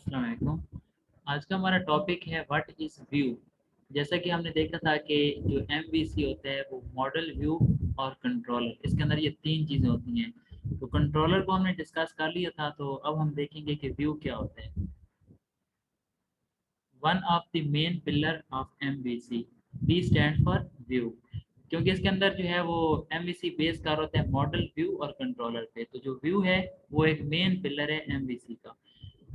अस्सलाम वालेकुम। आज का हमारा टॉपिक है व्हाट इज़ व्यू। जैसा कि हमने देखा था कि जो एमवीसी होता है वो मॉडल व्यू और कंट्रोलर, इसके अंदर ये तीन चीज़ें होती हैं। तो कंट्रोलर को हमने डिस्कस कर लिया था, तो अब हम देखेंगे कि व्यू क्या होता है। One of the main pillar of MVC, we stand for view, क्योंकि इसके अंदर जो है वो एमवीसी बेस कर होता है मॉडल व्यू और कंट्रोलर पे। तो जो व्यू है वो एक मेन पिलर है एमवीसी का।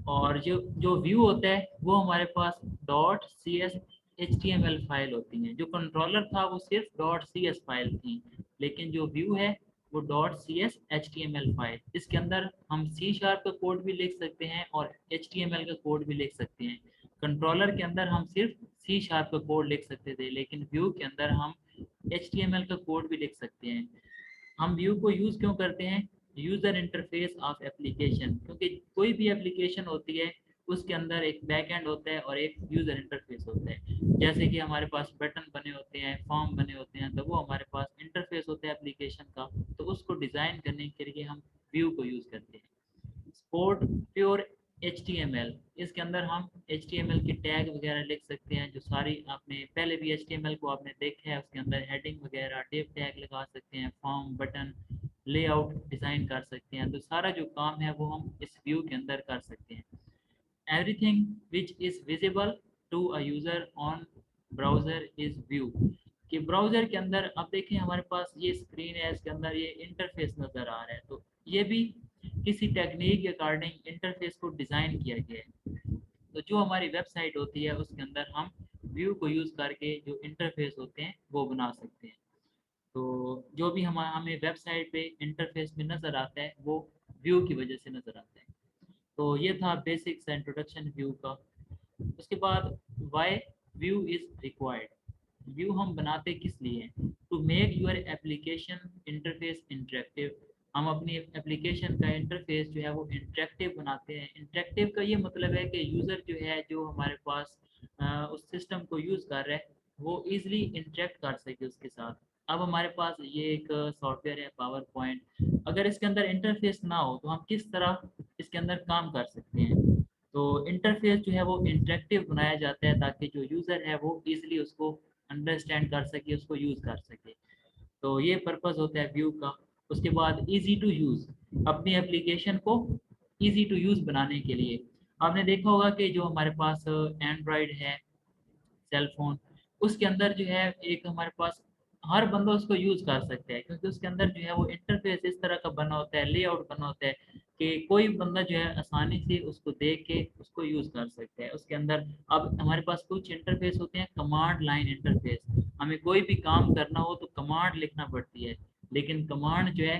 और जो जो व्यू होता है वो हमारे पास dot C S H T M L file होती हैं। जो कंट्रोलर था वो सिर्फ डॉट सी एस फाइल थी, लेकिन जो व्यू है वो dot C S H T M L file. इसके अंदर हम सी शार्प का कोड भी लिख सकते हैं और एच टी एम एल का कोड भी लिख सकते हैं। कंट्रोलर के अंदर हम सिर्फ सी शार्प का कोड लिख सकते थे, लेकिन व्यू के अंदर हम एच टी एम एल का कोड भी लिख सकते हैं। हम व्यू को यूज़ क्यों करते हैं? यूज़र इंटरफेस ऑफ एप्लीकेशन, क्योंकि कोई भी एप्लीकेशन होती है उसके अंदर एक बैक एंड होता है और एक यूज़र इंटरफेस होता है। जैसे कि हमारे पास बटन बने होते हैं, फॉर्म बने होते हैं, तो वो हमारे पास इंटरफेस होता है एप्लीकेशन का। तो उसको डिज़ाइन करने के लिए हम व्यू को यूज़ करते हैं। Support pure H T M L, इसके अंदर हम एच टी एम एल के टैग वगैरह लिख सकते हैं। जो सारी आपने पहले भी एच टी एम एल को आपने देखा है, उसके अंदर हेडिंग वगैरह डिव टैग लगा सकते हैं, फॉर्म बटन लेआउट डिज़ाइन कर सकते हैं। तो सारा जो काम है वो हम इस व्यू के अंदर कर सकते हैं। Everything which is visible to a user on browser is view. कि ब्राउज़र के अंदर अब देखें हमारे पास ये स्क्रीन है, इसके अंदर ये इंटरफेस नज़र आ रहा है। तो ये भी किसी टेक्निक के अकॉर्डिंग इंटरफेस को डिज़ाइन किया गया है। तो जो हमारी वेबसाइट होती है उसके अंदर हम व्यू को यूज़ करके जो इंटरफेस होते हैं वो बना सकते हैं। तो जो भी हमें वेबसाइट पे इंटरफेस में नज़र आता है वो व्यू की वजह से नज़र आता है। तो ये था बेसिक्स इंट्रोडक्शन व्यू का। उसके बाद why view is required. View हम बनाते किस लिए हैं? To make your application interface interactive. हम अपनी एप्लीकेशन का इंटरफेस जो है वो इंटरेक्टिव बनाते हैं। इंटरेक्टिव का ये मतलब है कि यूज़र जो है, जो हमारे पास उस सिस्टम को यूज़ कर रहा है, वो ईज़िली इंटरेक्ट कर सके उसके साथ। अब हमारे पास ये एक सॉफ्टवेयर है पावर पॉइंट, अगर इसके अंदर इंटरफेस ना हो तो हम किस तरह इसके अंदर काम कर सकते हैं? तो इंटरफेस जो है वो इंटरेक्टिव बनाया जाता है ताकि जो यूज़र है वो इजीली उसको अंडरस्टैंड कर सके, उसको यूज़ कर सके। तो ये पर्पस होता है व्यू का। उसके बाद इजी टू यूज़, अपनी एप्लीकेशन को इजी टू यूज़ बनाने के लिए आपने देखा होगा कि जो हमारे पास एंड्रॉयड है सेल फोन, उसके अंदर जो है एक हमारे पास हर बंदा उसको यूज़ कर सकता है, क्योंकि उसके अंदर जो है वो इंटरफेस इस तरह का बना होता है, लेआउट बना होता है कि कोई बंदा जो है आसानी से उसको देख के उसको यूज़ कर सकता है। उसके अंदर अब हमारे पास कुछ इंटरफेस होते हैं कमांड लाइन इंटरफेस। हमें कोई भी काम करना हो तो कमांड लिखना पड़ती है, लेकिन कमांड जो है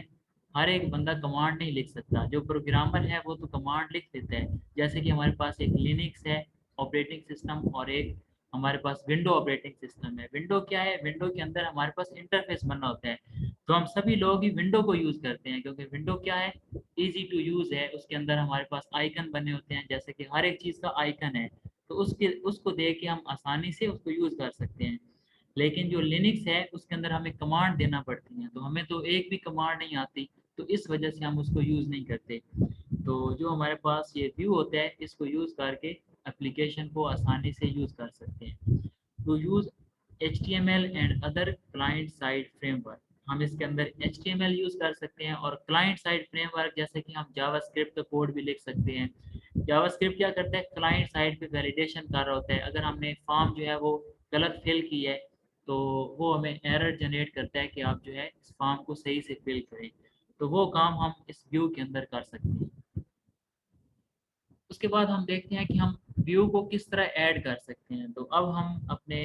हर एक बंदा कमांड नहीं लिख सकता। जो प्रोग्रामर है वो तो कमांड लिख देता है। जैसे कि हमारे पास एक लिनक्स है ऑपरेटिंग सिस्टम, और एक हमारे पास विंडो ऑपरेटिंग सिस्टम है। विंडो क्या है? विंडो के अंदर हमारे पास इंटरफेस बनना होता है। तो हम सभी लोग ही विंडो को यूज़ करते हैं, क्योंकि विंडो क्या है? इजी टू यूज़ है। उसके अंदर हमारे पास आइकन बने होते हैं, जैसे कि हर एक चीज़ का आइकन है, तो उसको देख के हम आसानी से उसको यूज़ कर सकते हैं। लेकिन जो लिनक्स है उसके अंदर हमें कमांड देना पड़ती हैं, तो हमें तो एक भी कमांड नहीं आती, तो इस वजह से हम उसको यूज़ नहीं करते। तो जो हमारे पास ये व्यू होता है इसको यूज़ करके एप्लीकेशन को आसानी से यूज़ कर सकते हैं। To use HTML and other client side framework, हम इसके अंदर HTML यूज़ कर सकते हैं और क्लाइंट साइड फ्रेमवर्क जैसे कि हम जावास्क्रिप्ट का कोड भी लिख सकते हैं। जावास्क्रिप्ट क्या करता है? क्लाइंट साइड पे वैलिडेशन कर रहा होता है। अगर हमने फॉर्म जो है वो गलत फिल की है तो वो हमें एरर जनरेट करता है कि आप जो है इस फॉर्म को सही से फिल करें। तो वो काम हम इस व्यू के अंदर कर सकते हैं। उसके बाद हम देखते हैं कि हम व्यू को किस तरह ऐड कर सकते हैं। तो अब हम अपने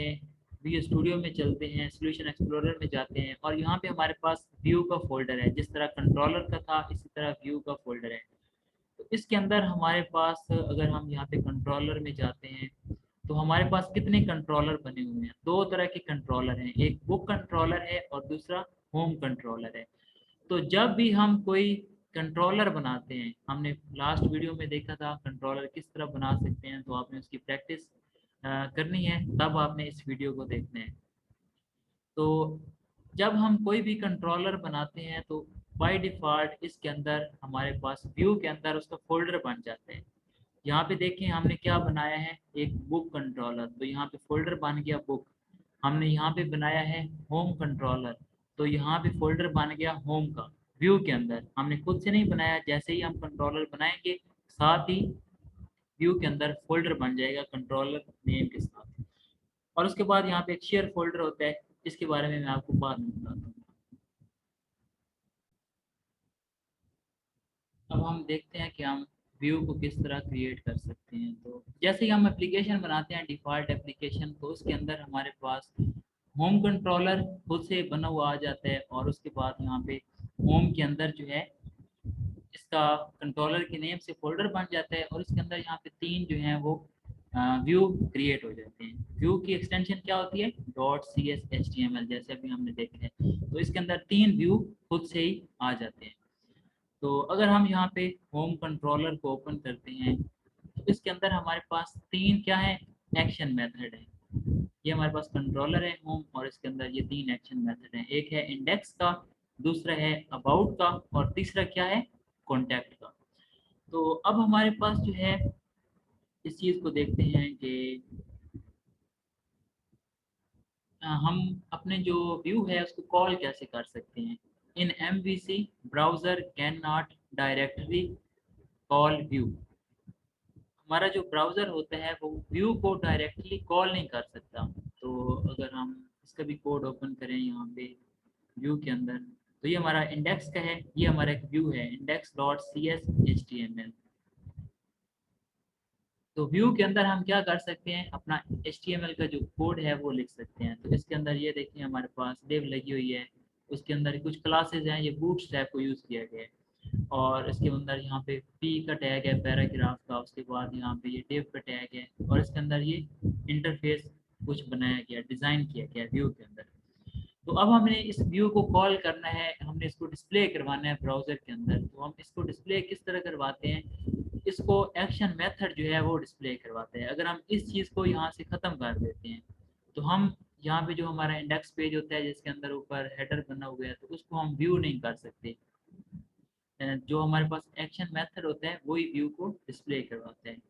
व्यू स्टूडियो में चलते हैं, सॉल्यूशन एक्सप्लोरर में जाते हैं, और यहाँ पे हमारे पास व्यू का फोल्डर है। जिस तरह कंट्रोलर का था इसी तरह व्यू का फोल्डर है। तो इसके अंदर हमारे पास अगर हम यहाँ पे कंट्रोलर में जाते हैं तो हमारे पास कितने कंट्रोलर बने हुए हैं? दो तरह के कंट्रोलर हैं, एक बुक कंट्रोलर है और दूसरा होम कंट्रोलर है। तो जब भी हम कोई कंट्रोलर बनाते हैं, हमने लास्ट वीडियो में देखा था कंट्रोलर किस तरह बना सकते हैं, तो आपने उसकी प्रैक्टिस करनी है, तब आपने इस वीडियो को देखना है। तो जब हम कोई भी कंट्रोलर बनाते हैं तो बाय डिफ़ॉल्ट इसके अंदर हमारे पास व्यू के अंदर उसका फोल्डर बन जाता है। यहाँ पे देखें हमने क्या बनाया है, एक बुक कंट्रोलर, तो यहाँ पे फोल्डर बन गया बुक। हमने यहाँ पे बनाया है होम कंट्रोलर, तो यहाँ पे फोल्डर बन गया होम का। व्यू के अंदर हमने खुद से नहीं बनाया, जैसे ही हम कंट्रोलर बनाएंगे साथ ही व्यू के अंदर फोल्डर बन जाएगा कंट्रोलर नेम के साथ। और उसके बाद यहाँ पे एक शेयर फोल्डर होता है, इसके बारे में मैं आपको बाद में बताता हूँ। अब हम देखते हैं कि हम व्यू को किस तरह क्रिएट कर सकते हैं। तो जैसे ही हम एप्लीकेशन बनाते हैं डिफ़ॉल्ट एप्लीकेशन, तो उसके अंदर हमारे पास होम कंट्रोलर खुद से बना हुआ आ जाता है, और उसके बाद यहाँ पे होम के अंदर जो है इसका कंट्रोलर के नेम से फोल्डर बन जाता है, और इसके अंदर यहाँ पे तीन जो हैं वो व्यू क्रिएट हो जाते हैं। व्यू की एक्सटेंशन क्या होती है, dot C S H T M L, जैसे अभी हमने देखा है। तो इसके अंदर तीन व्यू खुद से ही आ जाते हैं। तो अगर हम यहाँ पे होम कंट्रोलर को ओपन करते हैं, तो इसके अंदर हमारे पास तीन क्या है, एक्शन मेथड है। ये हमारे पास कंट्रोलर है होम, और इसके अंदर ये तीन एक्शन मेथड हैं। एक है इंडेक्स का, दूसरा है अबाउट का, और तीसरा क्या है, कॉन्टैक्ट का। तो अब हमारे पास जो है इस चीज़ को देखते हैं कि हम अपने जो व्यू है उसको कॉल कैसे कर सकते हैं। इन MVC browser can not directly call view. हमारा जो ब्राउज़र होता है वो व्यू को डायरेक्टली कॉल नहीं कर सकता। तो अगर हम इसका भी कोड ओपन करें यहाँ पे व्यू के अंदर, तो ये हमारा इंडेक्स का है, ये हमारा एक व्यू है index dot C S H T M L. तो व्यू के अंदर हम क्या कर सकते हैं, अपना HTML का जो कोड है वो लिख सकते हैं। तो इसके अंदर ये देखिए हमारे पास div लगी हुई है, उसके अंदर कुछ क्लासेस हैं, ये बूटस्ट्रैप को यूज़ किया गया है। और इसके अंदर यहाँ पे p का टैग है पैराग्राफ का, उसके बाद यहाँ पे ये div का टैग है, और इसके अंदर ये इंटरफेस कुछ बनाया गया, डिज़ाइन किया गया व्यू के अंदर। तो अब हमने इस व्यू को कॉल करना है, हमने इसको डिस्प्ले करवाना है ब्राउज़र के अंदर। तो हम इसको डिस्प्ले किस तरह करवाते हैं, इसको एक्शन मेथड जो है वो डिस्प्ले करवाते हैं। अगर हम इस चीज़ को यहाँ से ख़त्म कर देते हैं, तो हम यहाँ पे जो हमारा इंडेक्स पेज होता है जिसके अंदर ऊपर हेडर बना हुआ है, तो उसको हम व्यू नहीं कर सकते। जो हमारे पास एक्शन मेथड होता है वही व्यू को डिस्प्ले करवाते हैं।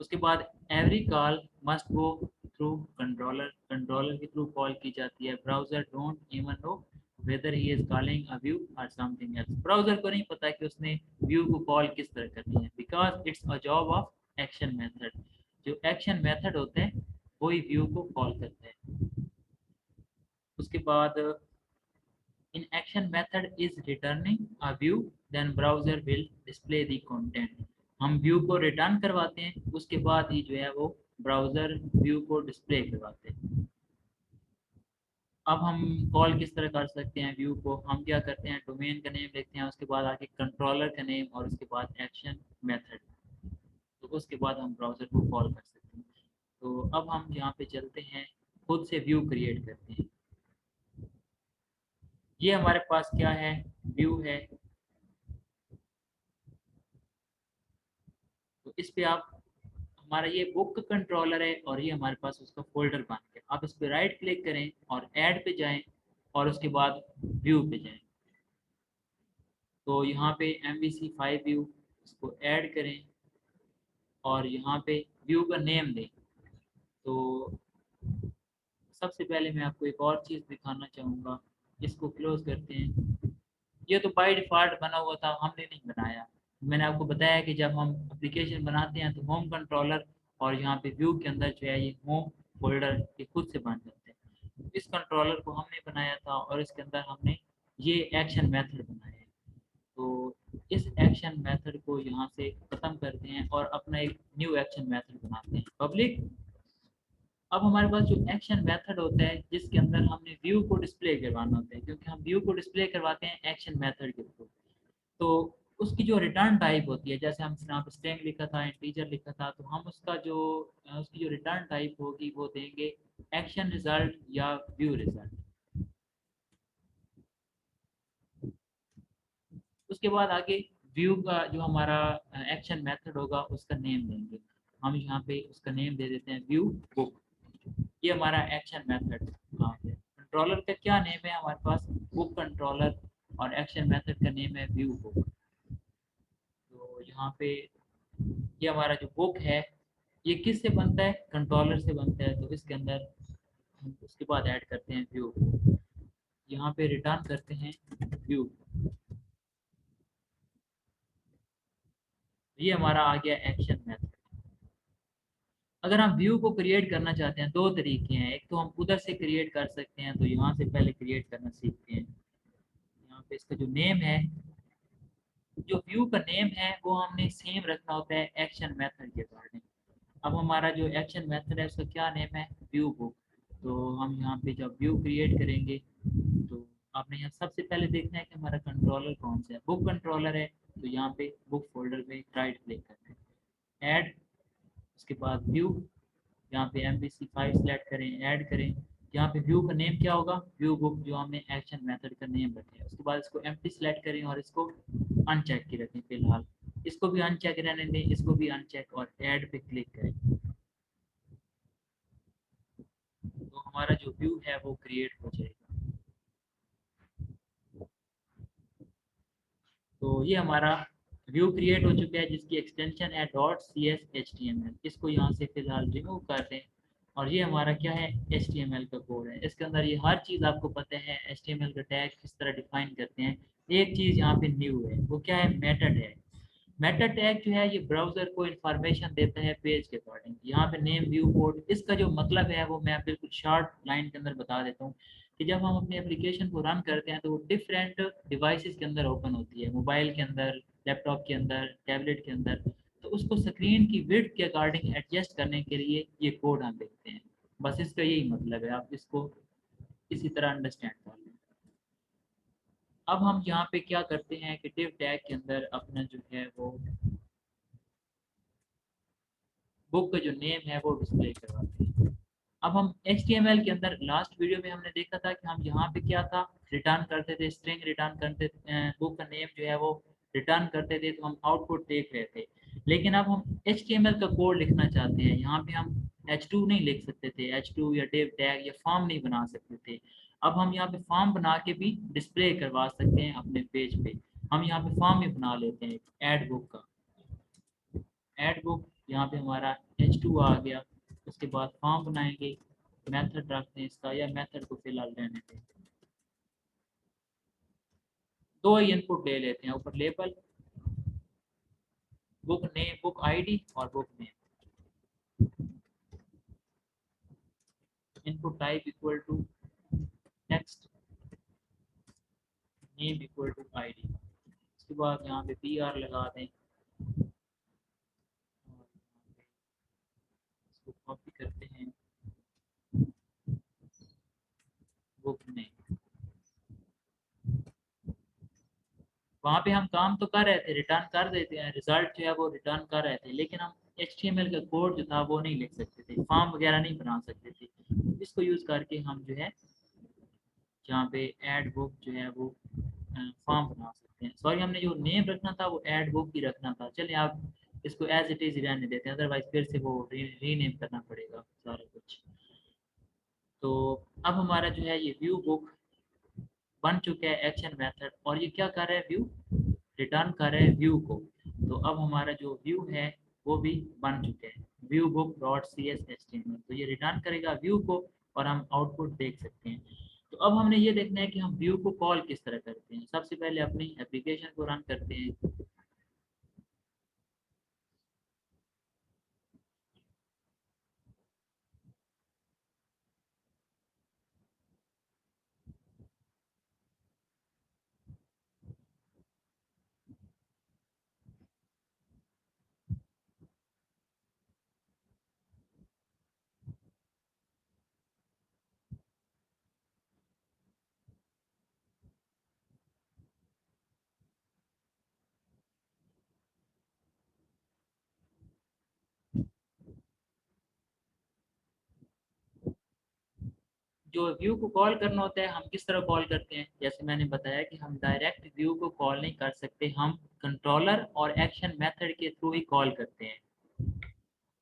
उसके बाद every call must go through controller, controller के थ्रू कॉल की जाती है। Browser don't even know whether he is calling a view और समथिंग एल्स। ब्राउज़र को नहीं पता कि उसने व्यू को कॉल किस तरह करनी है, because it's a job of action method. जो एक्शन मेथड होते हैं वही व्यू को कॉल करते हैं। उसके बाद in action method is returning a view, then browser will display the content। हम व्यू को रिटर्न करवाते हैं, उसके बाद ही जो है वो ब्राउज़र व्यू को डिस्प्ले करवाते हैं। अब हम कॉल किस तरह कर सकते हैं व्यू को, हम क्या करते हैं, डोमेन का नेम लिखते हैं, उसके बाद आगे कंट्रोलर का नेम, और उसके बाद एक्शन मेथड। तो उसके बाद हम ब्राउज़र को कॉल कर सकते हैं। तो अब हम यहाँ पे चलते हैं, खुद से व्यू क्रिएट करते हैं। ये हमारे पास क्या है, व्यू है। तो इस पे आप, हमारा ये बुक कंट्रोलर है और ये हमारे पास उसका फोल्डर बन गया। आप इस पे राइट क्लिक करें और ऐड पे जाएं, और उसके बाद व्यू पे जाएं। तो यहाँ पे MVC5 व्यू, इसको ऐड करें और यहाँ पे व्यू का नेम दें। तो सबसे पहले मैं आपको एक और चीज़ दिखाना चाहूँगा, इसको क्लोज करते हैं। ये तो बाय डिफ़ॉल्ट बना हुआ था, हमने नहीं बनाया। मैंने आपको बताया कि जब हम एप्लीकेशन बनाते हैं तो होम कंट्रोलर और यहाँ पे व्यू के अंदर जो है ये होम फोल्डर ये खुद से बन जाते हैं। इस कंट्रोलर को हमने बनाया था और इसके अंदर हमने ये एक्शन मेथड बनाया है। तो इस एक्शन मेथड को यहाँ से ख़त्म करते हैं और अपना एक न्यू एक्शन मेथड बनाते हैं, पब्लिक। अब हमारे पास जो एक्शन मेथड होता है जिसके अंदर हमने व्यू को डिस्प्ले करवाना होता है, क्योंकि हम व्यू को डिस्प्ले करवाते हैं एक्शन मेथड के थ्रू। तो उसकी जो रिटर्न टाइप होती है, जैसे हमने यहाँ पे स्ट्रिंग लिखा था, इंटीजर लिखा था, तो हम उसका जो उसकी जो रिटर्न टाइप होगी वो देंगे एक्शन रिजल्ट या व्यू रिजल्ट। उसके बाद आगे व्यू का जो हमारा एक्शन मेथड होगा उसका नेम देंगे। हम यहाँ पे उसका नेम दे देते हैं व्यू बुक। ये हमारा एक्शन मेथड आ गया। कंट्रोलर का क्या नेम है हमारे पास, बुक कंट्रोलर, और एक्शन मेथड का नेम है व्यू बुक। तो यहाँ पे ये हमारा जो बुक है ये किस से बनता है, कंट्रोलर से बनता है। तो इसके अंदर हम उसके बाद ऐड करते हैं व्यू, यहाँ पे रिटर्न करते हैं व्यू। ये हमारा आ गया एक्शन मेथड। अगर हम व्यू को क्रिएट करना चाहते हैं, दो तरीके हैं। एक तो हम उधर से क्रिएट कर सकते हैं, तो यहाँ से पहले क्रिएट करना सीखते हैं। यहाँ पे इसका जो नेम है, जो व्यू का नेम है वो हमने सेम रखना होता है एक्शन मेथड के अकॉर्डिंग। अब हमारा जो एक्शन मेथड है उसका क्या नेम है, व्यू बुक। तो हम यहाँ पे जब व्यू क्रिएट करेंगे तो आपने यहाँ सबसे पहले देखना है कि हमारा कंट्रोलर कौन सा है, बुक कंट्रोलर है। तो यहाँ पे बुक फोल्डर में राइट क्लिक करते हैं, ऐड, उसके बाद व्यू, यहाँ पे MVC5 सेलेक्ट करें, ऐड करें। यहाँ पे व्यू का नेम क्या होगा, व्यू बुक, जो हमने एक्शन मेथड का नेम रखे। उसके बाद इसको एम्प्टी सेलेक्ट करें और इसको अनचेक की रखें फिलहाल। इसको भी अनचेक रहने दें, इसको भी अनचेक, और ऐड पे क्लिक करें। तो हमारा जो व्यू है वो क्रिएट हो जाएगा। तो ये हमारा व्यू क्रिएट हो चुका है, जिसकी एक्सटेंशन है .cs_html। इसको यहाँ से फिलहाल रिमूव कर दें। और ये हमारा क्या है, HTML का कोड है। इसके अंदर ये हर चीज़ आपको पता है, HTML का टैग किस तरह डिफाइन करते हैं। एक चीज़ यहाँ पे न्यू है, वो क्या है, मेटा टैग। मेटा टैग जो है ये ब्राउजर को इंफॉर्मेशन देता है पेज के अकॉर्डिंग। यहाँ पे नेम व्यू कोड, इसका जो मतलब है वो मैं बिल्कुल शॉर्ट लाइन के अंदर बता देता हूँ कि जब हम अपने एप्लीकेशन को रन करते हैं तो वो डिफरेंट डिवाइसेस के अंदर ओपन होती है, मोबाइल के अंदर, लैपटॉप के अंदर, टैबलेट के अंदर। तो उसको स्क्रीन की विड्थ के अकॉर्डिंग एडजस्ट करने के लिए ये कोड हम देखते हैं। बस इसका यही मतलब है, आप इसको इसी तरह अंडरस्टैंड कर लें। अब हम यहाँ पे क्या करते हैं कि div टैग के अंदर अपना जो है वो बुक का जो नेम है वो डिस्प्ले करवाते हैं। अब हम HTML के अंदर लास्ट वीडियो में हमने देखा था कि हम यहाँ पे क्या था, रिटर्न करते थे, स्ट्रिंग रिटर्न करते थे, बुक का नेम जो है वो रिटर्न करते थे, तो हम आउटपुट देख रहे थे। लेकिन अब हम HTML का कोड लिखना चाहते हैं, यहाँ पे हम H2 नहीं लिख सकते थे, H2 या div टैग या फॉर्म नहीं बना सकते थे। अब हम यहाँ पे फॉर्म बना के भी डिस्प्ले करवा सकते हैं अपने पेज पे। हम यहाँ पे फॉर्म ही बना लेते हैं ऐड बुक का। ऐड बुक, यहाँ पे हमारा H2 आ गया। उसके बाद फॉर्म बनाएंगे, मेथड रखते हैं इसका, या मेथड को फिलहाल रहने दें। दो ही इनपुट ले लेते हैं, ऊपर label, book name, book ID और book name. Input type equal to text, name equal to ID. उसके बाद यहाँ पे PR लगा दें और इसको कॉपी करते हैं, बुक नेम। वहाँ पे हम काम तो कर रहे थे, रिटर्न कर देते हैं, रिजल्ट जो है वो रिटर्न कर रहे थे, लेकिन हम HTML का कोड जो था वो नहीं लिख सकते थे, फॉर्म वगैरह नहीं बना सकते थे। इसको यूज़ करके हम जो है जहाँ पे ऐड बुक जो है वो फॉर्म बना सकते हैं। सॉरी, हमने जो नेम रखना था वो ऐड बुक ही रखना था। चलिए आप इसको एज इट इज़ रहने देते हैं, अदरवाइज फिर से वो रीनेम करना पड़ेगा सारा कुछ। तो अब हमारा जो है ये व्यू बुक बन चुका है एक्शन मेथड, और ये क्या कर रहा है, व्यू रिटर्न कर रहा है व्यू को। तो अब हमारा जो व्यू है वो भी बन चुके हैं, view book dot C S H T M L. तो ये रिटर्न करेगा व्यू को और हम आउटपुट देख सकते हैं। तो अब हमने ये देखना है कि हम व्यू को कॉल किस तरह करते हैं। सबसे पहले अपनी एप्लीकेशन को रन करते हैं। जो व्यू को कॉल करना होता है, हम किस तरह कॉल करते हैं, जैसे मैंने बताया कि हम डायरेक्ट व्यू को कॉल नहीं कर सकते, हम कंट्रोलर और एक्शन मेथड के थ्रू ही कॉल करते हैं।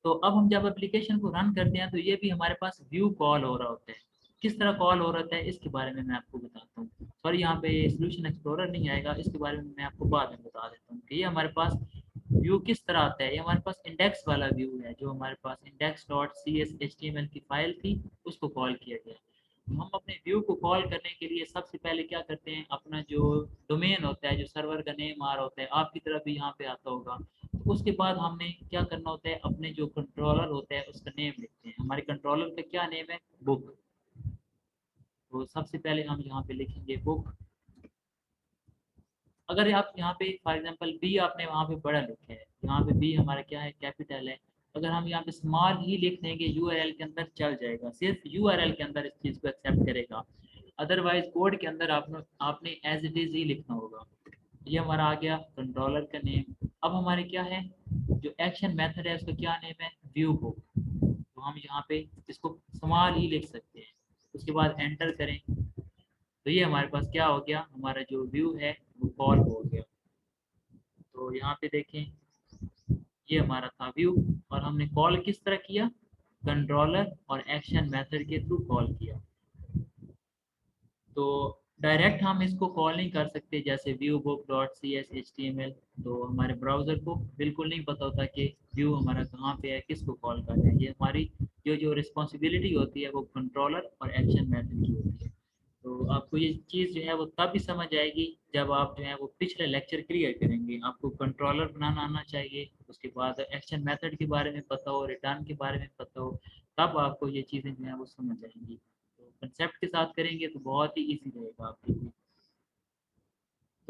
तो अब हम जब एप्लीकेशन को रन करते हैं तो ये भी हमारे पास व्यू कॉल हो रहा होता है। किस तरह कॉल हो रहा है इसके बारे में मैं आपको बताता हूँ। सॉरी, यहाँ पे सोल्यूशन एक्सप्लोरर नहीं आएगा, इसके बारे में मैं आपको बाद में बता देता हूँ कि ये हमारे पास व्यू किस तरह आता है, ये हमारे पास इंडेक्स वाला व्यू है, जो हमारे पास index dot C S H T M L की फाइल थी उसको कॉल किया गया। तो हम अपने व्यू को कॉल करने के लिए सबसे पहले क्या करते हैं, अपना जो डोमेन होता है, जो सर्वर का नेम आ रहा होता है, आपकी तरफ भी यहाँ पे आता होगा, तो उसके बाद हमने क्या करना होता है, अपने जो कंट्रोलर होता है उसका नेम लिखते हैं। हमारे कंट्रोलर का क्या नेम है, बुक। तो सबसे पहले हम यहाँ पे लिखेंगे बुक। अगर आप यहाँ पे फॉर एग्जांपल बी आपने वहाँ पे बड़ा लिखा है, यहाँ पे बी हमारा क्या है, कैपिटल है, अगर हम यहाँ पे स्मॉल ही लिख देंगे यूआरएल के अंदर चल जाएगा, सिर्फ यूआरएल के अंदर इस चीज़ को एक्सेप्ट करेगा, अदरवाइज कोड के अंदर आपने आपने एज इट इज ही लिखना होगा। ये हमारा आ गया कंट्रोलर का नेम। अब हमारे क्या है, जो एक्शन मेथड है उसका क्या नेम है, व्यू बुक। तो हम यहाँ पे इसको स्मॉल ही लिख सकते हैं, उसके बाद एंटर करें, तो ये हमारे पास क्या हो गया, हमारा जो व्यू है वो कॉल हो गया। तो यहाँ पे देखें, ये हमारा था व्यू, और हमने कॉल किस तरह किया, कंट्रोलर और एक्शन मेथड के थ्रू कॉल किया। तो डायरेक्ट हम इसको कॉल नहीं कर सकते, जैसे view book dot C S H T M L, तो हमारे ब्राउज़र को बिल्कुल नहीं पता होता कि व्यू हमारा कहाँ पे है, किसको कॉल कर रहे हैं। ये हमारी जो जो रिस्पॉन्सिबिलिटी होती है वो कंट्रोलर और एक्शन मेथड की होती है। तो आपको ये चीज़ जो है वो तब भी समझ आएगी जब आप जो है वो पिछले लेक्चर क्लियर करेंगे। आपको कंट्रोलर बनाना आना चाहिए, उसके बाद एक्शन मेथड के बारे में पता हो, रिटर्न के बारे में पता हो, तब आपको ये चीज़ें जो है वो समझ आएंगी। तो कंसेप्ट के साथ करेंगे तो बहुत ही ईजी रहेगा आपके लिए।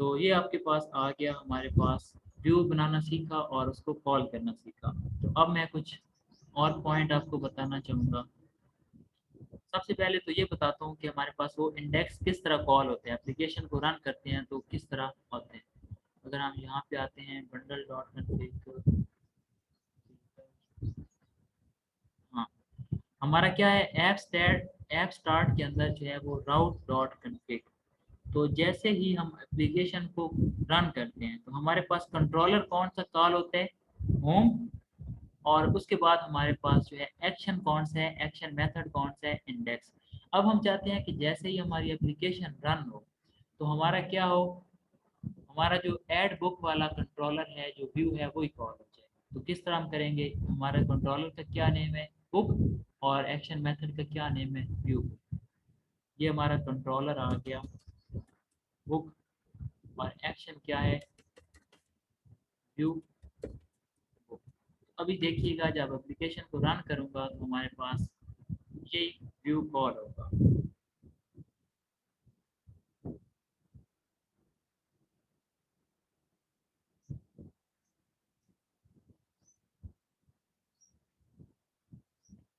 तो ये आपके पास आ गया, हमारे पास व्यू बनाना सीखा और उसको कॉल करना सीखा। तो अब मैं कुछ और पॉइंट आपको बताना चाहूँगा। सबसे पहले तो ये बताता हूँ कि हमारे पास वो इंडेक्स किस तरह कॉल होते हैं, एप्लीकेशन को रन करते हैं तो किस तरह होते हैं। अगर हम यहाँ पे आते हैं बंडल डॉट कॉन्फ़िग, हाँ, हमारा क्या है, ऐप स्टार्ट के अंदर जो है वो राउट डॉट कॉन्फ़िग। तो जैसे ही हम एप्लीकेशन को रन करते हैं तो हमारे पास कंट्रोलर कौन सा कॉल होता है, होम, और उसके बाद हमारे पास जो है एक्शन कौन सा है, एक्शन मेथड कौन सा है, इंडेक्स। अब हम चाहते हैं कि जैसे ही हमारी एप्लीकेशन रन हो तो हमारा क्या हो, हमारा जो ऐड बुक वाला कंट्रोलर है, जो व्यू है, वही कॉल हो जाए। तो किस तरह हम करेंगे, हमारे कंट्रोलर का क्या नेम है, बुक, और एक्शन मेथड का क्या नेम है, व्यू। ये हमारा कंट्रोलर आ गया, बुक, और एक्शन क्या है, व्यू बुक। अभी देखिएगा जब एप्लीकेशन को रन करूंगा तो हमारे पास ये व्यू कॉल होगा।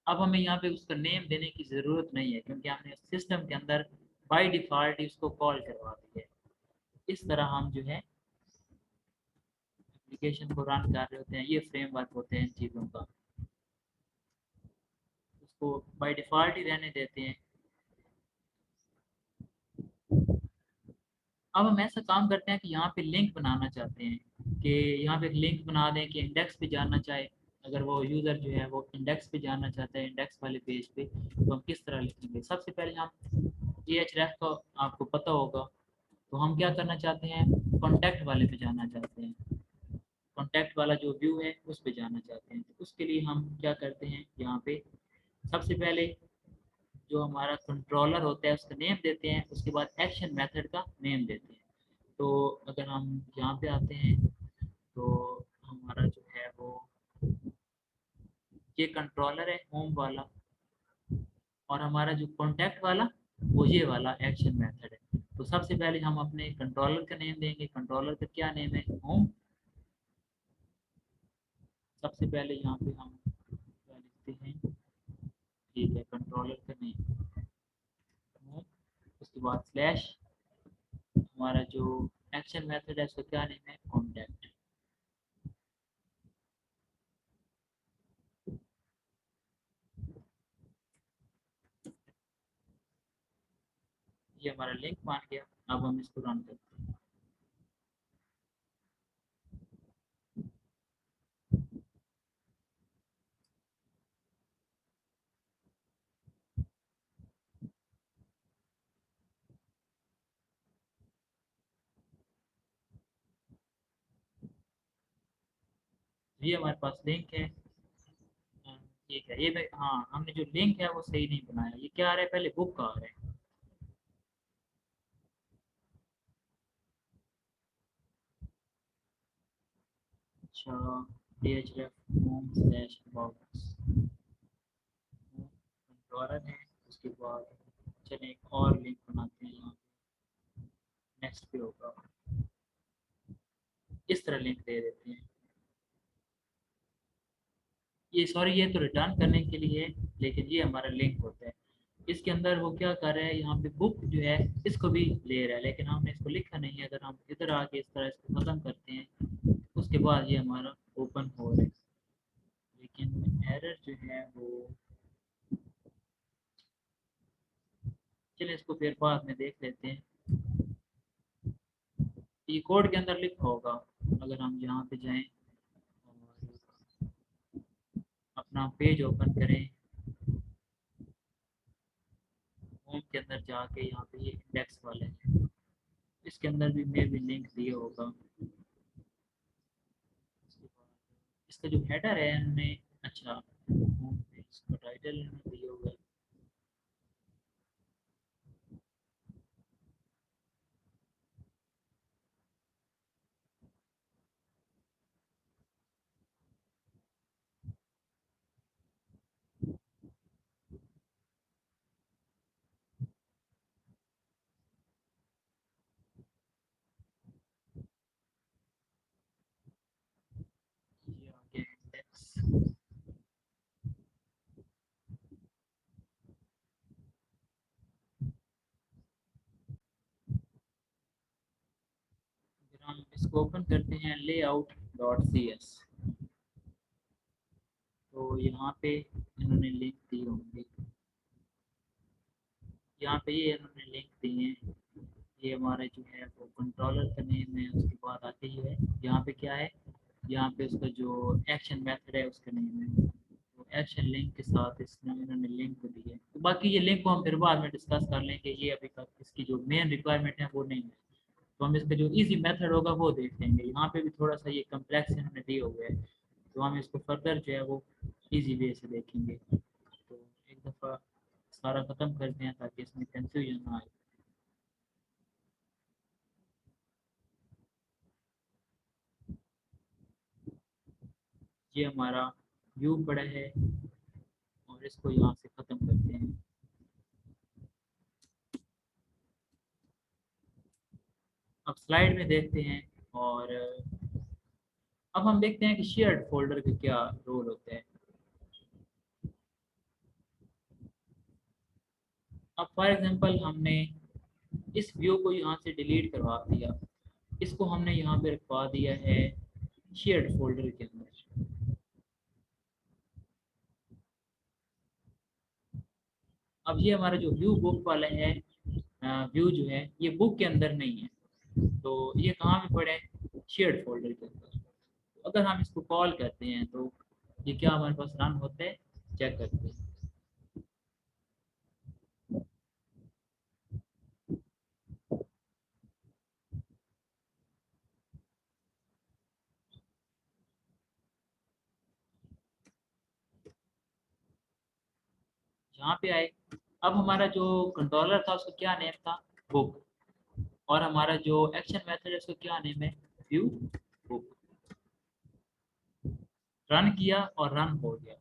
अब हमें यहाँ पे उसका नेम देने की ज़रूरत नहीं है, क्योंकि हमने सिस्टम के अंदर बाय डिफ़ॉल्ट ही उसको कॉल करवा दिया है। इस तरह हम जो है एप्लीकेशन को रन कर रहे होते हैं। ये फ्रेमवर्क होते हैं इन चीज़ों का, उसको बाय डिफ़ॉल्ट ही रहने देते हैं। अब हम ऐसा काम करते हैं कि यहाँ पे लिंक बनाना चाहते हैं, कि यहाँ पे एक लिंक बना दें कि इंडेक्स पे जाना चाहे, अगर वो यूज़र जो है वो इंडेक्स पे जाना चाहता है, इंडेक्स वाले पेज पे, तो हम किस तरह लिखेंगे। सबसे पहले हम EHREF का आपको पता होगा, तो हम क्या करना चाहते हैं, कॉन्टैक्ट वाले पे जाना चाहते हैं, कॉन्टैक्ट वाला जो व्यू है उस पे जाना चाहते हैं। तो उसके लिए हम क्या करते हैं, यहाँ पे सबसे पहले जो हमारा कंट्रोलर होता है उसका नेम देते हैं, उसके बाद एक्शन मेथड का नेम देते हैं। तो अगर हम यहाँ पे आते हैं तो हमारा जो है वो ये कंट्रोलर है होम वाला, और हमारा जो कॉन्टैक्ट वाला वो ये वाला एक्शन मेथड है। तो सबसे पहले हम अपने कंट्रोलर का नेम देंगे, कंट्रोलर का क्या नेम है, होम। सबसे पहले यहाँ पे हम क्या लिखते हैं, ठीक है, कंट्रोलर का नेम होम, उसके बाद स्लैश, हमारा जो एक्शन मेथड है उसका क्या नेम है, कॉन्टैक्ट। ये हमारा लिंक मान गया। अब हम इसको रन करते हैं। ये हमारे पास लिंक है। ठीक है, हाँ हमने जो लिंक है वो सही नहीं बनाया। ये क्या आ रहा है, पहले बुक का आ रहा है। अच्छा, DHref home slash about controller है। उसके बाद चलिए एक और लिंक बनाते हैं यहाँ पे, नेक्स्ट पे होगा, इस तरह लिंक दे देते हैं। ये सॉरी, ये तो रिटर्न करने के लिए है, लेकिन ये हमारा लिंक होता है। इसके अंदर वो क्या कर रहा है, यहाँ पे बुक जो है इसको भी ले रहा है, लेकिन हमने इसको लिखा नहीं है। अगर हम इधर आके इस तरह इसको खत्म करते हैं, उसके बाद ये हमारा ओपन हो रहा है, लेकिन एरर जो है वो, चलिए इसको फिर बाद में देख लेते हैं। ये कोड के अंदर लिखा होगा। अगर हम यहाँ पे जाएं और अपना पेज ओपन करें, होम के अंदर जाके यहाँ पे ये इंडेक्स वाले हैं, इसके अंदर भी मे भी लिंक दिया होगा। उसके बाद इसका जो हेडर है उन्होंने, अच्छा होम पेज का टाइटल इन्होंने दिया होगा। ये आ गया इंडेक्स। फिर हम इसको ओपन करते हैं, layout.cs। तो यहाँ पे इन्होंने लिंक दी होंगी, यहाँ पे ये इन्होंने लिंक दिए हैं। ये हमारा जो है वो कंट्रोलर का नेम है, उसके बाद आते ही है यहाँ पे क्या है, यहाँ पे उसका जो एक्शन मेथड है उसका नेम है। तो एक्शन लिंक के साथ इसने इन्होंने लिंक को दिया है। तो बाकी ये लिंक को हम फिर बाद में डिस्कस कर लेंगे, ये अभी तक इसकी जो मेन रिक्वायरमेंट है वो नहीं है। तो हम इसका जो इजी मेथड होगा वो देख लेंगे। यहाँ पे भी थोड़ा सा ये कम्प्लेक्स इन्होंने दिए हुए है, तो हम इसको फर्दर जो है वो इजी वे से देखेंगे। तो एक दफ़ा सारा ख़त्म करते हैं ताकि इसमें कंफ्यूजन ना आए। ये हमारा व्यू पड़ा है और इसको यहाँ से ख़त्म करते हैं। अब स्लाइड में देखते हैं, और अब हम देखते हैं कि शेयर्ड फोल्डर का क्या रोल होता है। अब फॉर एग्जांपल हमने इस व्यू को यहाँ से डिलीट करवा दिया, इसको हमने यहाँ पे रखवा दिया है शेयर्ड फोल्डर के अंदर। अब ये हमारा जो व्यू बुक वाला है, व्यू जो है ये बुक के अंदर नहीं है, तो ये कहाँ पे पड़े, शेयर्ड फोल्डर के अंदर। तो अगर हम इसको कॉल करते हैं तो ये क्या हमारे पास रन होता है, चेक करते हैं। यहाँ पे आए, अब हमारा जो कंट्रोलर था उसका क्या नेम था, बुक, और हमारा जो एक्शन मेथड है उसका क्या नेम है, व्यू बुक। रन किया और रन हो गया।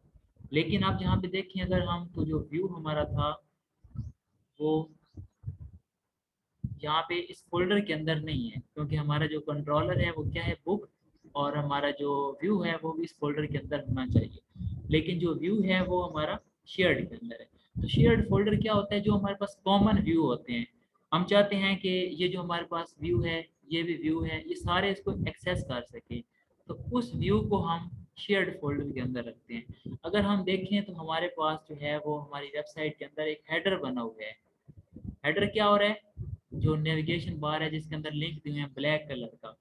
लेकिन आप यहाँ पे देखें, अगर हम तो जो व्यू हमारा था वो यहाँ पे इस फोल्डर के अंदर नहीं है, क्योंकि हमारा जो कंट्रोलर है वो क्या है, बुक, और हमारा जो व्यू है वो भी इस फोल्डर के अंदर होना चाहिए। लेकिन जो व्यू है वो हमारा शेयर्ड के अंदर है। तो शेयर्ड फोल्डर क्या होता है, जो हमारे पास कॉमन व्यू होते हैं। हम चाहते हैं कि ये जो हमारे पास व्यू है, ये भी व्यू है, ये सारे इसको एक्सेस कर सकें। तो उस व्यू को हम शेयर्ड फोल्डर के अंदर रखते हैं। अगर हम देखें तो हमारे पास जो है वो हमारी वेबसाइट के अंदर एक हेडर बना हुआ है। हेडर क्या हो रहा है, जो नेविगेशन बार है जिसके अंदर लिंक दिए हैं ब्लैक कलर का,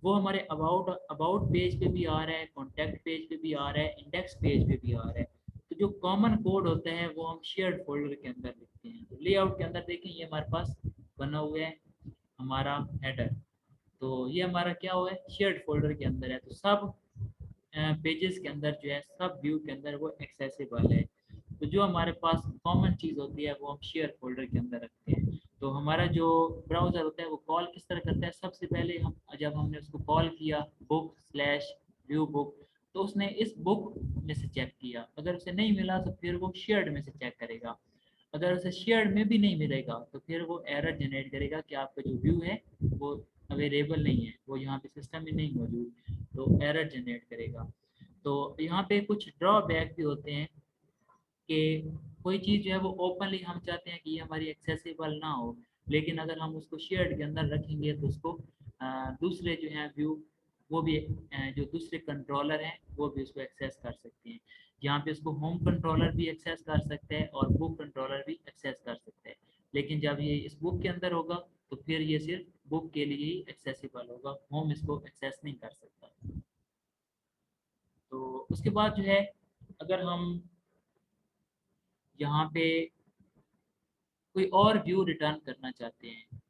वो हमारे अबाउट अबाउट पेज पे भी आ रहा है, कॉन्टैक्ट पेज पे भी आ रहा है, इंडेक्स पेज पे भी आ रहा है। तो जो कॉमन कोड होता है वो हम शेयर्ड फोल्डर के अंदर लिखते हैं। तो लेआउट के अंदर देखें, ये हमारे पास बना हुआ है हमारा हेडर। तो ये हमारा क्या हुआ है, शेयर्ड फोल्डर के अंदर है। तो सब पेजेस के अंदर जो है सब व्यू के अंदर वो एक्सेसिबल है। तो जो हमारे पास कॉमन चीज़ होती है वो हम शेयर फोल्डर के अंदर रखते हैं। तो हमारा जो ब्राउज़र होता है वो कॉल किस तरह करता है, सबसे पहले हम जब हमने उसको कॉल किया बुक स्लैश व्यू बुक, तो उसने इस बुक में से चेक किया, अगर उसे नहीं मिला तो फिर वो शेयर्ड में से चेक करेगा। अगर उसे शेयर्ड में भी नहीं मिलेगा तो फिर वो एरर जनरेट करेगा कि आपका जो व्यू है वो अवेलेबल नहीं है, वो यहाँ पे सिस्टम में नहीं मौजूद, तो एरर जनरेट करेगा। तो यहाँ पे कुछ ड्रॉबैक भी होते हैं कि कोई चीज़ जो है वो ओपनली हम चाहते हैं कि ये हमारी एक्सेसिबल ना हो, लेकिन अगर हम उसको शेयर्ड के अंदर रखेंगे तो उसको दूसरे जो हैं व्यू वो भी जो दूसरे कंट्रोलर हैं वो भी उसको एक्सेस कर सकते हैं। यहाँ पे उसको होम कंट्रोलर भी एक्सेस कर सकते हैं और बुक कंट्रोलर भी एक्सेस कर सकते हैं, लेकिन जब ये इस बुक के अंदर होगा तो फिर ये सिर्फ बुक के लिए ही एक्सेसिबल होगा, होम इसको एक्सेस नहीं कर सकता। तो उसके बाद जो है अगर हम यहाँ पे कोई और व्यू रिटर्न करना चाहते हैं,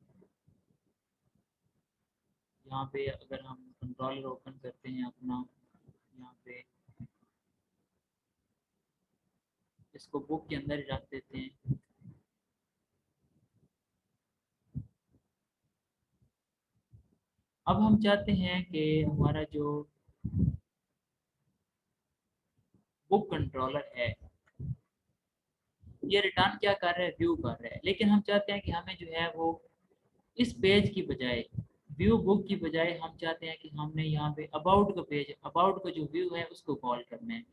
यहाँ पे अगर हम कंट्रोलर ओपन करते हैं अपना, यहाँ पे इसको बुक के अंदर ही रख देते हैं। अब हम चाहते हैं कि हमारा जो बुक कंट्रोलर है ये रिटर्न क्या कर रहा है, व्यू कर रहा है, लेकिन हम चाहते हैं कि हमें जो है वो इस पेज की बजाय, व्यू बुक की बजाय हम चाहते हैं कि हमने यहाँ पे अबाउट का पेज, अबाउट का जो व्यू है उसको कॉल करना है।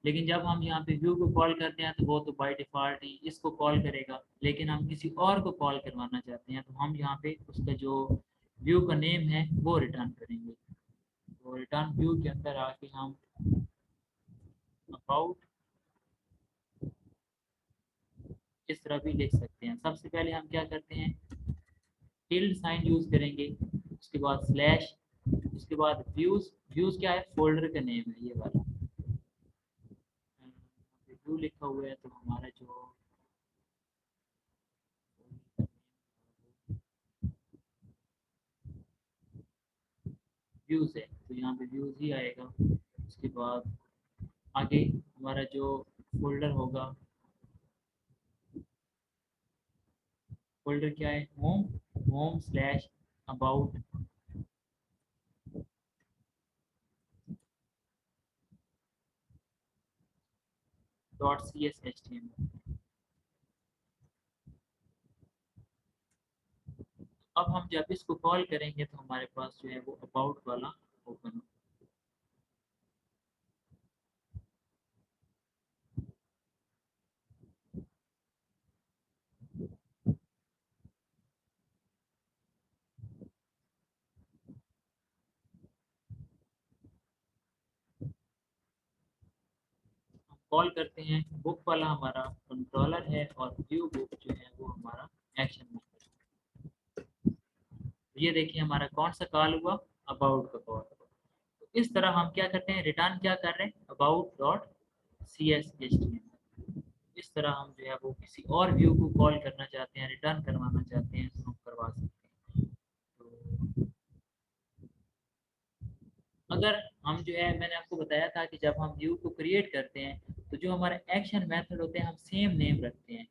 लेकिन जब हम यहाँ पे व्यू को कॉल करते हैं तो वो तो बाय डिफ़ॉल्ट ही इसको कॉल करेगा, लेकिन हम किसी और को कॉल करवाना चाहते हैं तो हम यहाँ पे उसका जो व्यू का नेम है वो रिटर्न करेंगे। तो रिटर्न व्यू के अंदर आके हम अबाउट इस तरह भी लिख सकते हैं। सबसे पहले हम क्या करते हैं, टिल्ड साइन यूज करेंगे, उसके बाद स्लैश, उसके बाद व्यूज, व्यूज क्या है, फोल्डर का नेम है ये वाला, व्यू लिखा हुआ है तो हमारा जो व्यूज है तो यहाँ पे व्यूज ही आएगा। उसके बाद आगे हमारा जो फोल्डर होगा, फोल्डर क्या है, home, home slash about dot C S H T M. अब हम जब इसको कॉल करेंगे तो हमारे पास जो है वो अबाउट वाला ओपन हो। हम कॉल करते हैं, बुक वाला हमारा कंट्रोलर है और व्यू बुक जो है वो हमारा एक्शन में है। ये देखिए हमारा कौन सा कॉल हुआ, अबाउट का कॉल। तो इस तरह हम क्या करते हैं, रिटर्न क्या कर रहे हैं, about dot C S H T M. इस तरह हम जो है वो किसी और व्यू को कॉल करना चाहते हैं, रिटर्न करवाना चाहते हैं तो हम करवा सकते हैं। तो अगर हम जो है, मैंने आपको बताया था कि जब हम व्यू को क्रिएट करते हैं तो जो हमारे एक्शन मेथड होते हैं हम सेम नेम रखते हैं,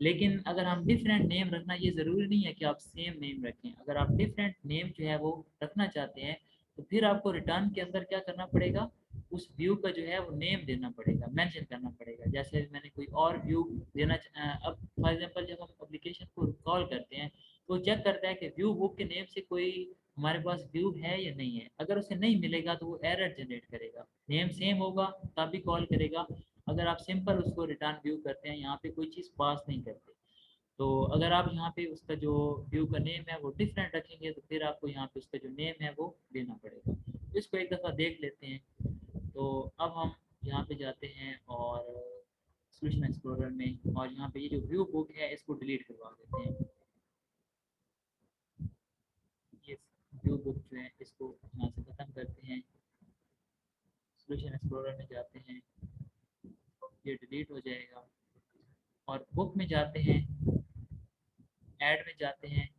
लेकिन अगर हम डिफरेंट नेम रखना, ये ज़रूरी नहीं है कि आप सेम नेम रखें। अगर आप डिफरेंट नेम जो है वो रखना चाहते हैं तो फिर आपको रिटर्न के अंदर क्या करना पड़ेगा, उस व्यू का जो है वो नेम देना पड़ेगा, मेंशन करना पड़ेगा। जैसे मैंने कोई और व्यू देना अब फॉर एग्जांपल जब हम एप्लीकेशन को कॉल करते हैं तो चेक करता है कि व्यू बुक के नेम से कोई हमारे पास व्यू है या नहीं है। अगर उसे नहीं मिलेगा तो वो एरर जनरेट करेगा, नेम सेम होगा तभी कॉल करेगा। अगर आप सिंपल उसको रिटर्न व्यू करते हैं, यहाँ पे कोई चीज़ पास नहीं करते, तो अगर आप यहाँ पे उसका जो व्यू का नेम है वो डिफरेंट रखेंगे तो फिर आपको यहाँ पे उसका जो नेम है वो देना पड़ेगा। इसको एक दफ़ा देख लेते हैं। तो अब हम यहाँ पे जाते हैं और सॉल्यूशन एक्सप्लोरर में, और यहाँ पे ये जो व्यू बुक है इसको डिलीट करवा देते हैं। ये व्यू बुक जो है इसको यहाँ से ख़त्म करते हैं, सॉल्यूशन एक्सप्लोरर में जाते हैं, ये डिलीट हो जाएगा। और बुक में जाते हैं, ऐड में जाते हैं,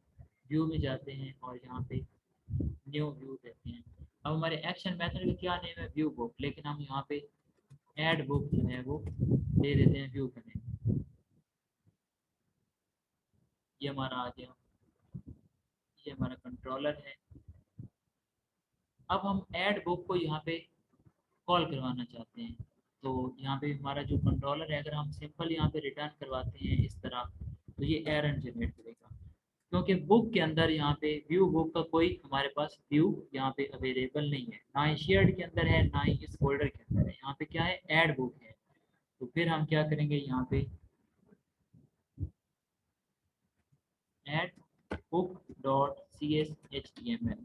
व्यू में जाते हैं और यहाँ पे न्यू व्यू देते हैं। अब हमारे एक्शन मेथड का क्या नेम है, व्यू बुक, लेकिन हम यहाँ पे ऐड बुक जो है वो दे देते हैं व्यू का नेम। ये हमारा आ गया, ये हमारा कंट्रोलर है। अब हम ऐड बुक को यहाँ पे कॉल करवाना चाहते हैं, तो यहाँ पे हमारा जो कंट्रोलर है, अगर हम सिंपल यहाँ पे रिटर्न करवाते हैं इस तरह, तो ये एरर जनरेट करेगा, क्योंकि बुक के अंदर यहाँ पे व्यू बुक का कोई हमारे पास व्यू यहाँ पे अवेलेबल नहीं है, ना ही शेयर्ड के अंदर है, ना ही इस फोल्डर के अंदर है। यहाँ पे क्या है, ऐड बुक है। तो फिर हम क्या करेंगे, यहाँ पे add book dot C S H T M L,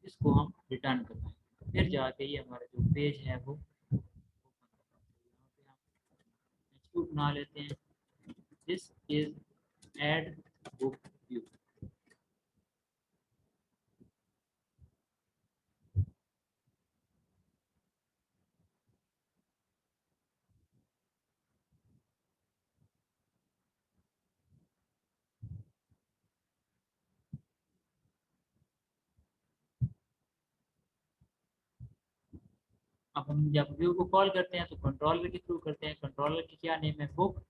इसको हम रिटर्न करवाएंगे। फिर जाके ये हमारा जो पेज है वो open होगा। यहाँ पे हम एच बना लेते हैं, this is add book view. अब हम जब व्यू को कॉल करते हैं तो कंट्रोलर के थ्रू करते हैं। कंट्रोलर की क्या नेम है, बुक,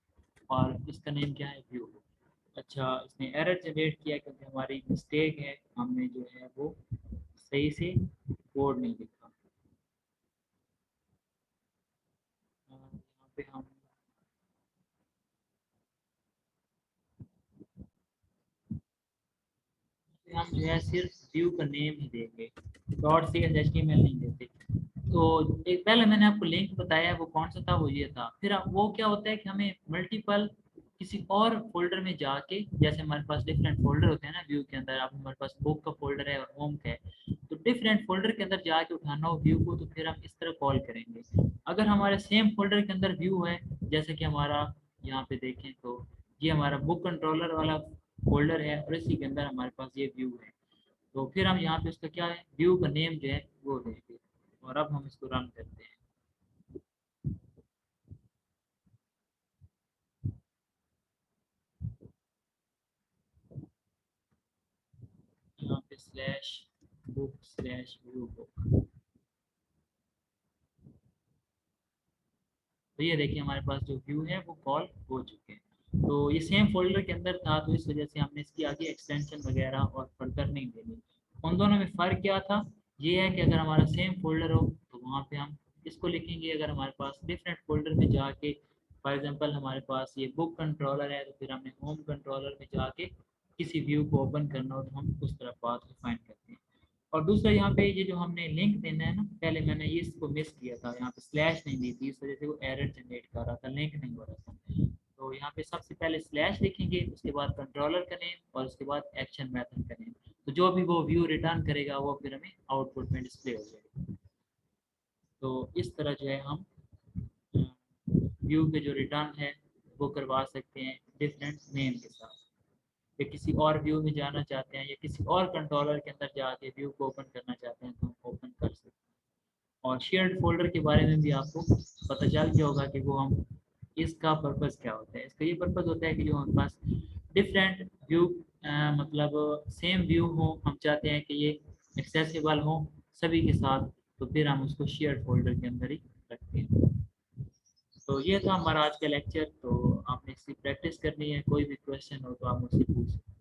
और इसका नेम क्या है, व्यू बुक। अच्छा, इसने एरर जनरेट किया क्योंकि हमारी मिस्टेक है, हमने जो है वो सही से कोड नहीं लिखा। यहाँ पे हम जो है सिर्फ व्यू का नेम ही देंगे, dot C S H T M L नहीं देते। तो एक पहले मैंने आपको लिंक बताया, वो कौन सा था, वो ये था। फिर वो क्या होता है कि हमें मल्टीपल किसी और फोल्डर में जाके, जैसे हमारे पास डिफरेंट फोल्डर होते हैं ना व्यू के अंदर, आप हमारे पास बुक का फोल्डर है और होम का है, तो डिफरेंट फोल्डर के अंदर जाके उठाना हो व्यू को, तो फिर हम इस तरह कॉल करेंगे। अगर हमारे सेम फोल्डर के अंदर व्यू है, जैसे कि हमारा यहाँ पे देखें तो ये हमारा बुक कंट्रोलर वाला फोल्डर है और इसी के अंदर हमारे पास ये व्यू है, तो फिर हम यहाँ पे उसका क्या है, व्यू का नेम जो है वो देंगे। और अब हम इसको रन करते हैं। यहाँ पे slash book slash view book, तो ये देखिए हमारे पास जो व्यू है वो कॉल हो चुके हैं। तो ये सेम फोल्डर के अंदर था, तो इस वजह से हमने इसकी आगे एक्सटेंशन वगैरह और फर्दर नहीं देनी। उन दोनों में फ़र्क क्या था, ये है कि अगर हमारा सेम फोल्डर हो तो वहाँ पे हम इसको लिखेंगे, अगर हमारे पास डिफरेंट फोल्डर में जाके, फॉर एग्जांपल हमारे पास ये बुक कंट्रोलर है, तो फिर हमने होम कंट्रोलर में जाके किसी व्यू को ओपन करना हो तो हम उस तरह पाथ को फाइंड करते हैं। और दूसरा यहाँ पे ये जो हमने लिंक देना है ना, पहले मैंने ये इसको मिस किया था, यहाँ पे स्लैश नहीं दी थी, इस वजह से वो एरर जनरेट कर रहा था, लिंक नहीं हो रहा था। तो यहाँ पे सबसे पहले स्लैश लिखेंगे, उसके बाद कंट्रोलर का नेम और उसके बाद एक्शन मेथड का नेम, तो जो भी वो व्यू रिटर्न करेगा वो फिर हमें आउटपुट में डिस्प्ले हो जाएगा। तो इस तरह जो है हम व्यू के जो रिटर्न है वो करवा सकते हैं डिफरेंट नेम के साथ। या किसी और व्यू में जाना चाहते हैं या किसी और कंट्रोलर के अंदर जाके व्यू को ओपन करना चाहते हैं तो हम ओपन कर सकते हैं। और शेयर्ड फोल्डर के बारे में भी आपको पता चल गया होगा कि वो हम, इसका पर्पस क्या होता है। इसका ये पर्पस होता है कि जो हमारे पास डिफरेंट व्यू, मतलब सेम व्यू हो, हम चाहते हैं कि ये एक्सेसिबल हो सभी के साथ, तो फिर हम उसको शेयर्ड फोल्डर के अंदर ही रखते हैं। तो ये था हमारा आज का लेक्चर, तो आपने इसकी प्रैक्टिस करनी है, कोई भी क्वेश्चन हो तो आप मुझसे पूछ सकते हैं।